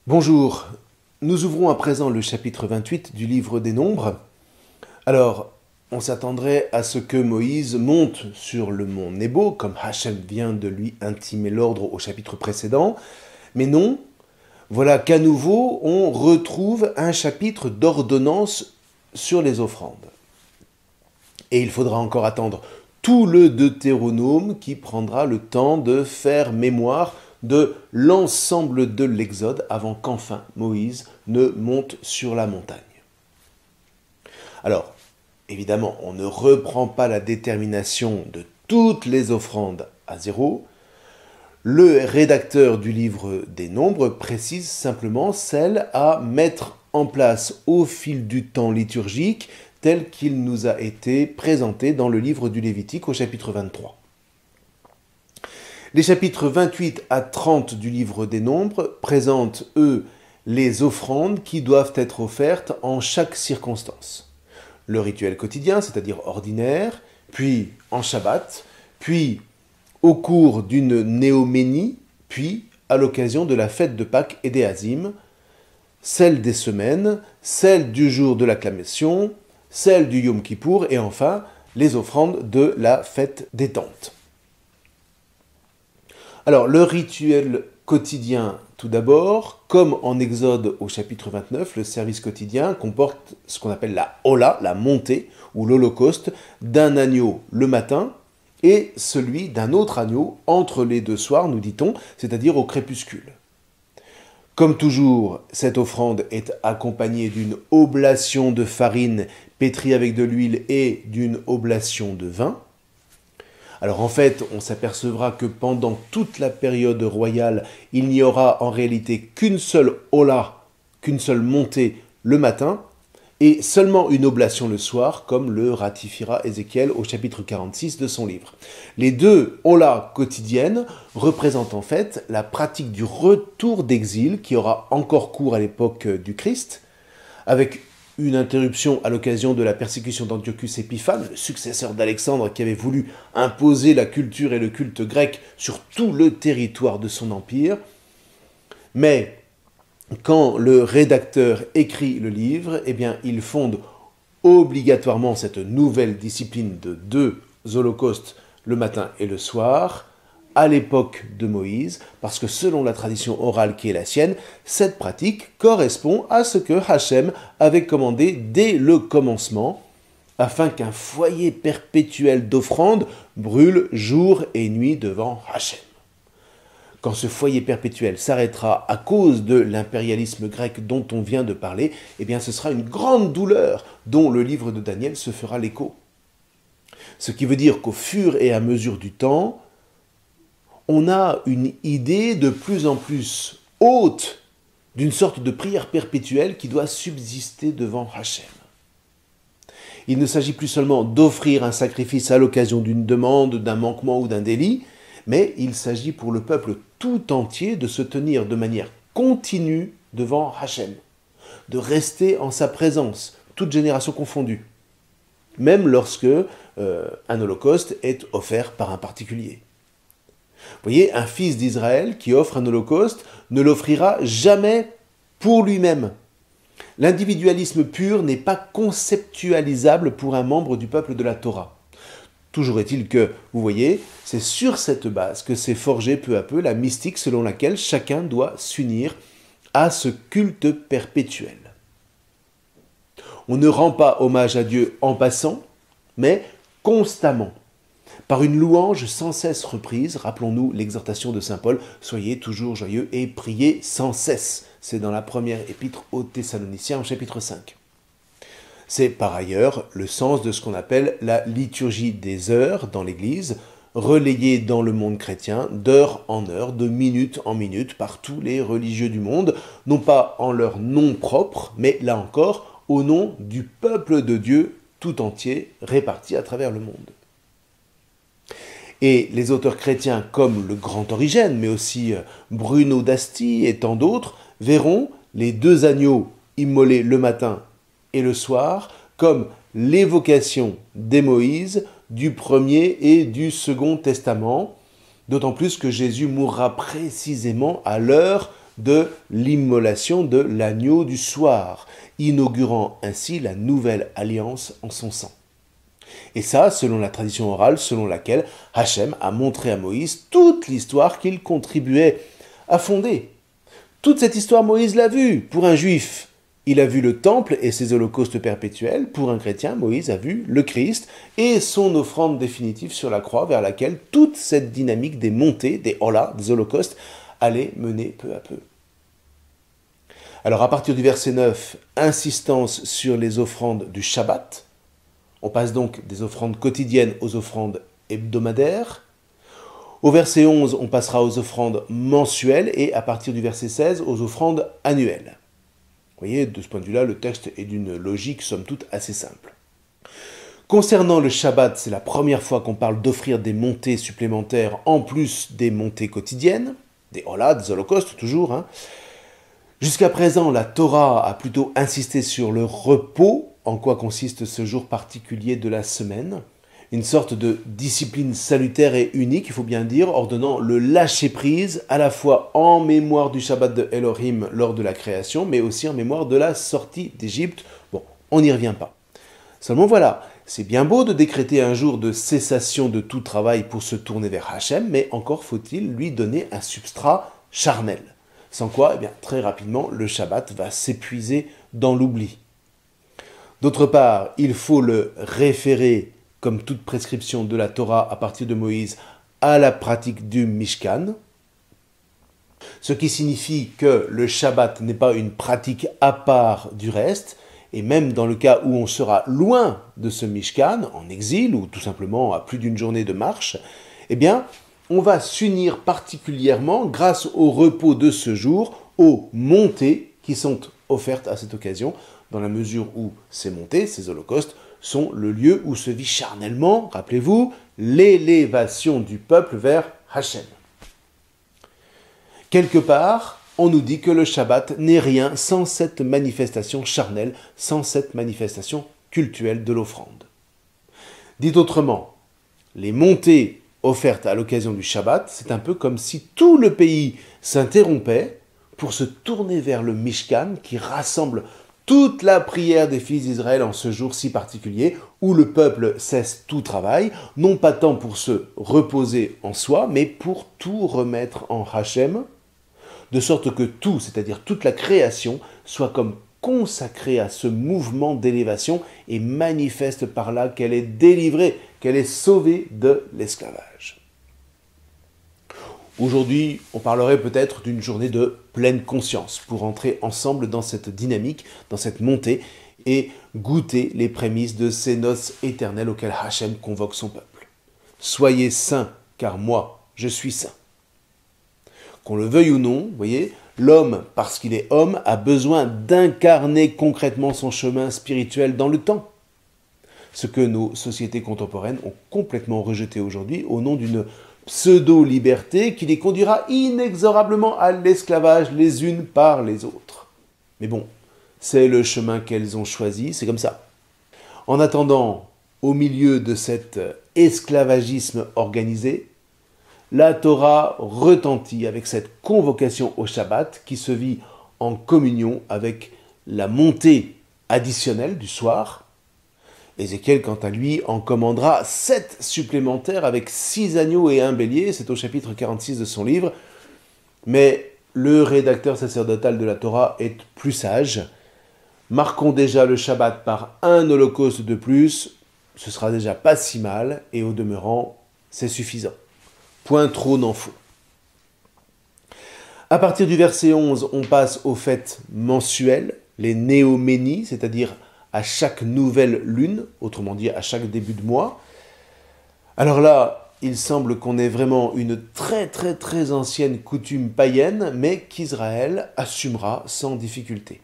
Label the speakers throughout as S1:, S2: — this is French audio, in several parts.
S1: Bonjour, nous ouvrons à présent le chapitre 28 du livre des Nombres. Alors, on s'attendrait à ce que Moïse monte sur le mont Nebo, comme Hachem vient de lui intimer l'ordre au chapitre précédent, mais non, voilà qu'à nouveau on retrouve un chapitre d'ordonnance sur les offrandes. Et il faudra encore attendre tout le Deutéronome qui prendra le temps de faire mémoire de l'ensemble de l'Exode avant qu'enfin Moïse ne monte sur la montagne. Alors, évidemment, on ne reprend pas la détermination de toutes les offrandes à zéro. Le rédacteur du livre des Nombres précise simplement celles à mettre en place au fil du temps liturgique tel qu'il nous a été présenté dans le livre du Lévitique au chapitre 23. Les chapitres 28 à 30 du livre des Nombres présentent, eux, les offrandes qui doivent être offertes en chaque circonstance. Le rituel quotidien, c'est-à-dire ordinaire, puis en Shabbat, puis au cours d'une néoménie, puis à l'occasion de la fête de Pâques et des Hazim, celle des semaines, celle du jour de l'acclamation, celle du Yom Kippour et enfin les offrandes de la fête des tentes. Alors, le rituel quotidien, tout d'abord, comme en Exode au chapitre 29, le service quotidien comporte ce qu'on appelle la hola, la montée, ou l'holocauste, d'un agneau le matin et celui d'un autre agneau entre les deux soirs, nous dit-on, c'est-à-dire au crépuscule. Comme toujours, cette offrande est accompagnée d'une oblation de farine pétrie avec de l'huile et d'une oblation de vin. Alors en fait, on s'apercevra que pendant toute la période royale, il n'y aura en réalité qu'une seule hola, qu'une seule montée le matin, et seulement une oblation le soir, comme le ratifiera Ézéchiel au chapitre 46 de son livre. Les deux holas quotidiennes représentent en fait la pratique du retour d'exil qui aura encore cours à l'époque du Christ, avec une interruption à l'occasion de la persécution d'Antiochus Épiphane, le successeur d'Alexandre qui avait voulu imposer la culture et le culte grec sur tout le territoire de son empire. Mais quand le rédacteur écrit le livre, eh bien, il fonde obligatoirement cette nouvelle discipline de deux holocaustes le matin et le soir, à l'époque de Moïse, parce que selon la tradition orale qui est la sienne, cette pratique correspond à ce que Hachem avait commandé dès le commencement, afin qu'un foyer perpétuel d'offrande brûle jour et nuit devant Hachem. Quand ce foyer perpétuel s'arrêtera à cause de l'impérialisme grec dont on vient de parler, eh bien ce sera une grande douleur dont le livre de Daniel se fera l'écho. Ce qui veut dire qu'au fur et à mesure du temps, on a une idée de plus en plus haute d'une sorte de prière perpétuelle qui doit subsister devant Hachem. Il ne s'agit plus seulement d'offrir un sacrifice à l'occasion d'une demande, d'un manquement ou d'un délit, mais il s'agit pour le peuple tout entier de se tenir de manière continue devant Hachem, de rester en sa présence, toute génération confondue, même lorsque un holocauste est offert par un particulier. Vous voyez, un fils d'Israël qui offre un holocauste ne l'offrira jamais pour lui-même. L'individualisme pur n'est pas conceptualisable pour un membre du peuple de la Torah. Toujours est-il que, vous voyez, c'est sur cette base que s'est forgée peu à peu la mystique selon laquelle chacun doit s'unir à ce culte perpétuel. On ne rend pas hommage à Dieu en passant, mais constamment. Par une louange sans cesse reprise, rappelons-nous l'exhortation de saint Paul, « Soyez toujours joyeux et priez sans cesse ». C'est dans la première épître aux Thessaloniciens au chapitre 5. C'est par ailleurs le sens de ce qu'on appelle la liturgie des heures dans l'Église, relayée dans le monde chrétien d'heure en heure, de minute en minute, par tous les religieux du monde, non pas en leur nom propre, mais là encore au nom du peuple de Dieu tout entier réparti à travers le monde. Et les auteurs chrétiens comme le grand Origène, mais aussi Bruno d'Asti et tant d'autres, verront les deux agneaux immolés le matin et le soir comme l'évocation des Moïse du Premier et du Second Testament, d'autant plus que Jésus mourra précisément à l'heure de l'immolation de l'agneau du soir, inaugurant ainsi la nouvelle alliance en son sang. Et ça, selon la tradition orale, selon laquelle Hachem a montré à Moïse toute l'histoire qu'il contribuait à fonder. Toute cette histoire, Moïse l'a vue. Pour un juif, il a vu le temple et ses holocaustes perpétuels. Pour un chrétien, Moïse a vu le Christ et son offrande définitive sur la croix vers laquelle toute cette dynamique des montées, des holas, des holocaustes, allait mener peu à peu. Alors à partir du verset 9, insistance sur les offrandes du Shabbat. On passe donc des offrandes quotidiennes aux offrandes hebdomadaires. Au verset 11, on passera aux offrandes mensuelles et à partir du verset 16, aux offrandes annuelles. Vous voyez, de ce point de vue-là, le texte est d'une logique, somme toute, assez simple. Concernant le Shabbat, c'est la première fois qu'on parle d'offrir des montées supplémentaires en plus des montées quotidiennes, des holas, des holocaustes toujours. Jusqu'à présent, la Torah a plutôt insisté sur le repos, en quoi consiste ce jour particulier de la semaine. Une sorte de discipline salutaire et unique, il faut bien dire, ordonnant le lâcher-prise à la fois en mémoire du Shabbat de Elohim lors de la création, mais aussi en mémoire de la sortie d'Égypte. Bon, on n'y revient pas. Seulement voilà, c'est bien beau de décréter un jour de cessation de tout travail pour se tourner vers Hachem, mais encore faut-il lui donner un substrat charnel. Sans quoi, eh bien, très rapidement, le Shabbat va s'épuiser dans l'oubli. D'autre part, il faut le référer, comme toute prescription de la Torah à partir de Moïse, à la pratique du Mishkan, ce qui signifie que le Shabbat n'est pas une pratique à part du reste, et même dans le cas où on sera loin de ce Mishkan, en exil, ou tout simplement à plus d'une journée de marche, eh bien, on va s'unir particulièrement, grâce au repos de ce jour, aux montées qui sont offertes à cette occasion, dans la mesure où ces montées, ces holocaustes, sont le lieu où se vit charnellement, rappelez-vous, l'élévation du peuple vers Hachem. Quelque part, on nous dit que le Shabbat n'est rien sans cette manifestation charnelle, sans cette manifestation cultuelle de l'offrande. Dit autrement, les montées offertes à l'occasion du Shabbat, c'est un peu comme si tout le pays s'interrompait pour se tourner vers le Mishkan qui rassemble toute la prière des fils d'Israël en ce jour si particulier où le peuple cesse tout travail, non pas tant pour se reposer en soi, mais pour tout remettre en Hachem, de sorte que tout, c'est-à-dire toute la création, soit comme consacrée à ce mouvement d'élévation et manifeste par là qu'elle est délivrée, qu'elle est sauvée de l'esclavage. Aujourd'hui, on parlerait peut-être d'une journée de pleine conscience pour entrer ensemble dans cette dynamique, dans cette montée et goûter les prémices de ces noces éternelles auxquelles Hachem convoque son peuple. Soyez saints, car moi, je suis saint. Qu'on le veuille ou non, vous voyez, l'homme, parce qu'il est homme, a besoin d'incarner concrètement son chemin spirituel dans le temps. Ce que nos sociétés contemporaines ont complètement rejeté aujourd'hui au nom d'une pseudo-liberté qui les conduira inexorablement à l'esclavage les unes par les autres. Mais bon, c'est le chemin qu'elles ont choisi, c'est comme ça. En attendant, au milieu de cet esclavagisme organisé, la Torah retentit avec cette convocation au Shabbat qui se vit en communion avec la montée additionnelle du soir. Ézéchiel, quant à lui, en commandera 7 supplémentaires avec 6 agneaux et un bélier, c'est au chapitre 46 de son livre. Mais le rédacteur sacerdotal de la Torah est plus sage. Marquons déjà le Shabbat par un holocauste de plus, ce sera déjà pas si mal, et au demeurant, c'est suffisant. Point trop n'en faut. À partir du verset 11, on passe aux fêtes mensuelles, les néoménies, c'est-à-dire à chaque nouvelle lune, autrement dit à chaque début de mois. Alors là, il semble qu'on ait vraiment une très ancienne coutume païenne, mais qu'Israël assumera sans difficulté.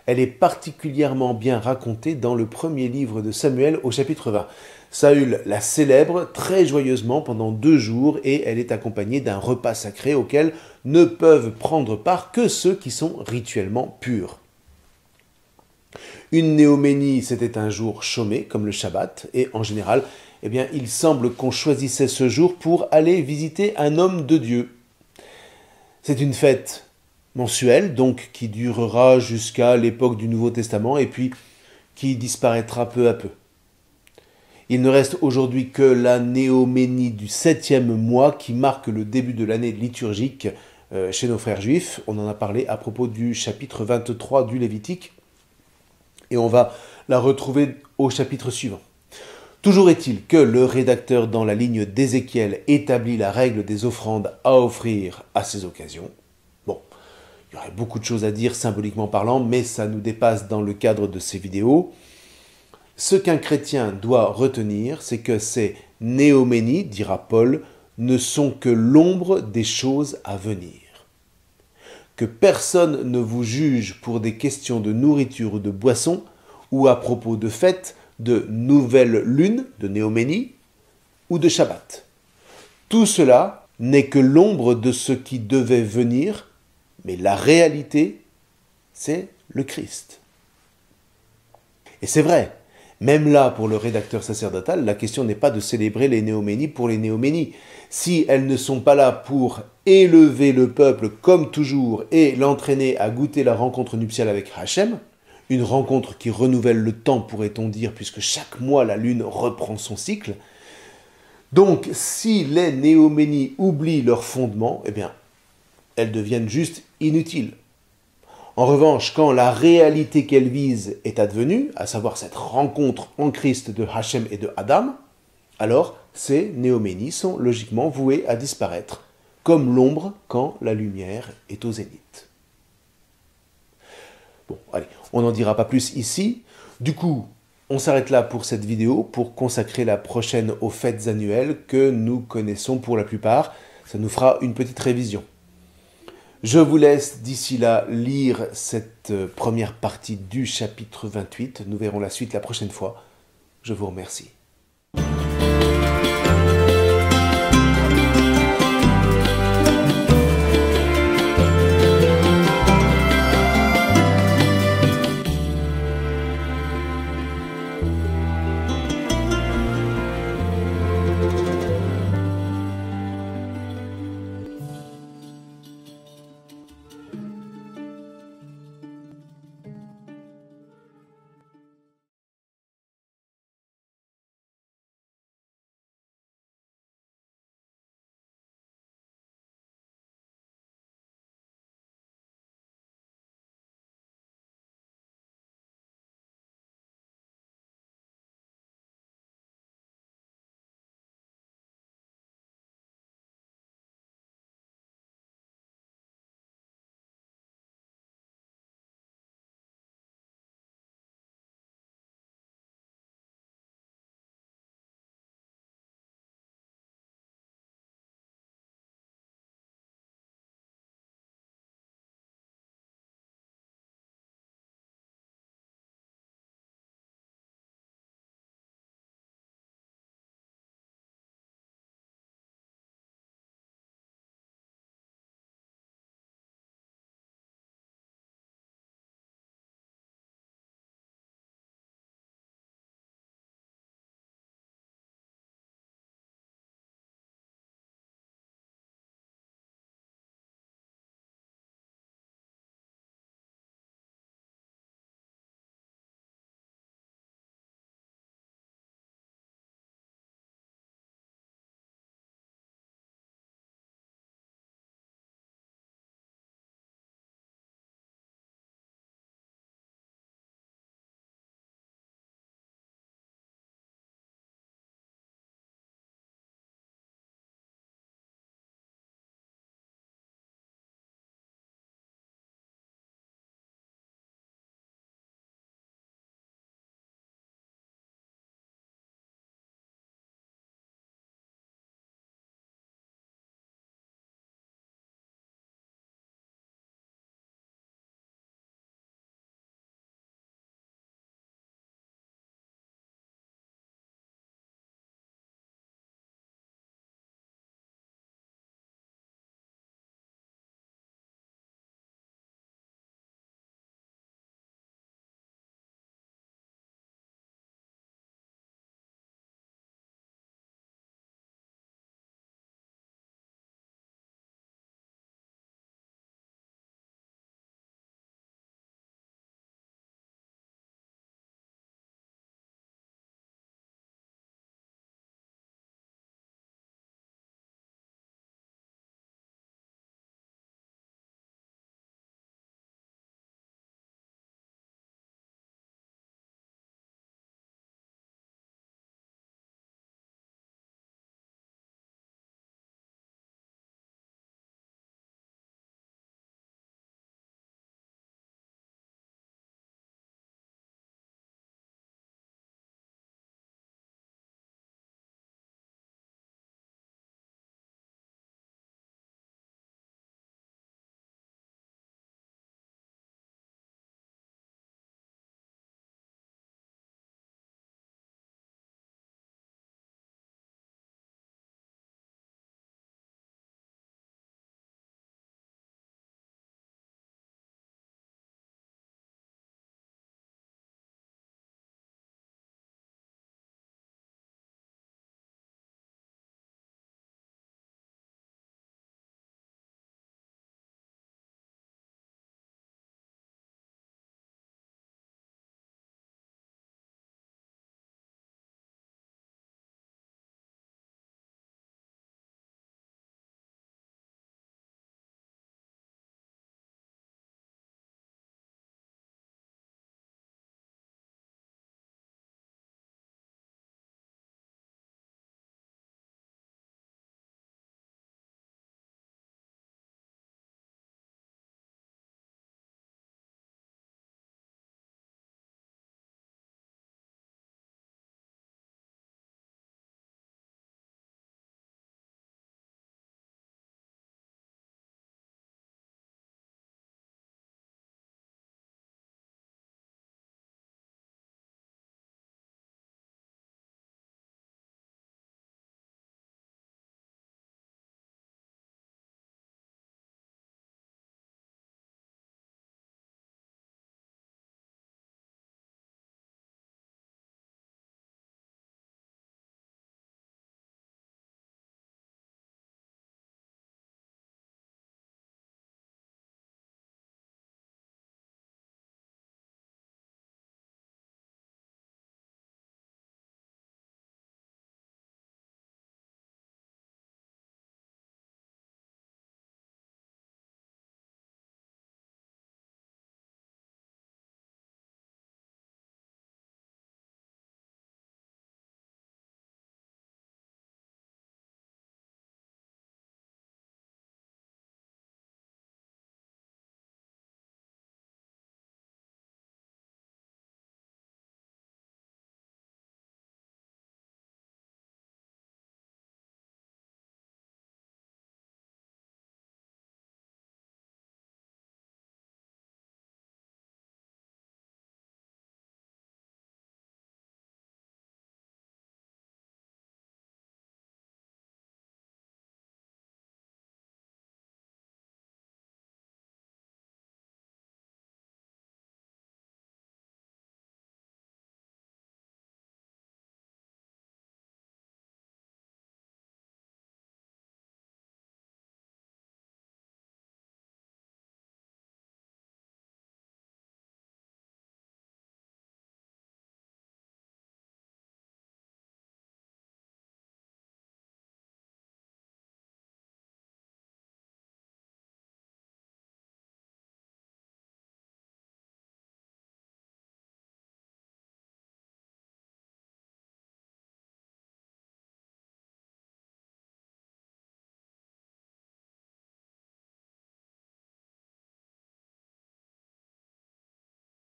S1: Elle est particulièrement bien racontée dans le premier livre de Samuel au chapitre 20. Saül la célèbre très joyeusement pendant 2 jours et elle est accompagnée d'un repas sacré auquel ne peuvent prendre part que ceux qui sont rituellement purs. Une néoménie, c'était un jour chômé, comme le Shabbat, et en général, eh bien, il semble qu'on choisissait ce jour pour aller visiter un homme de Dieu. C'est une fête mensuel, donc qui durera jusqu'à l'époque du Nouveau Testament et puis qui disparaîtra peu à peu. Il ne reste aujourd'hui que la néoménie du 7e mois qui marque le début de l'année liturgique chez nos frères juifs. On en a parlé à propos du chapitre 23 du Lévitique et on va la retrouver au chapitre suivant. Toujours est-il que le rédacteur dans la ligne d'Ézéchiel établit la règle des offrandes à offrir à ces occasions. Bon, il y aurait beaucoup de choses à dire symboliquement parlant, mais ça nous dépasse dans le cadre de ces vidéos. Ce qu'un chrétien doit retenir, c'est que ces néoménies, dira Paul, ne sont que l'ombre des choses à venir. Que personne ne vous juge pour des questions de nourriture ou de boisson, ou à propos de fêtes, de nouvelles lunes, de néoménie, ou de Shabbat. Tout cela n'est que l'ombre de ce qui devait venir, mais la réalité, c'est le Christ. Et c'est vrai. Même là, pour le rédacteur sacerdotal, la question n'est pas de célébrer les néoménies pour les néoménies. Si elles ne sont pas là pour élever le peuple comme toujours et l'entraîner à goûter la rencontre nuptiale avec Hachem, une rencontre qui renouvelle le temps, pourrait-on dire, puisque chaque mois la lune reprend son cycle. Donc, si les néoménies oublient leur fondement, eh bien, elles deviennent juste inutiles. En revanche, quand la réalité qu'elle vise est advenue, à savoir cette rencontre en Christ de Hachem et de Adam, alors ces néoménies sont logiquement vouées à disparaître, comme l'ombre quand la lumière est au zénith. Bon, allez, on n'en dira pas plus ici. Du coup, on s'arrête là pour cette vidéo, pour consacrer la prochaine aux fêtes annuelles que nous connaissons pour la plupart. Ça nous fera une petite révision. Je vous laisse d'ici là lire cette première partie du chapitre 28. Nous verrons la suite la prochaine fois. Je vous remercie.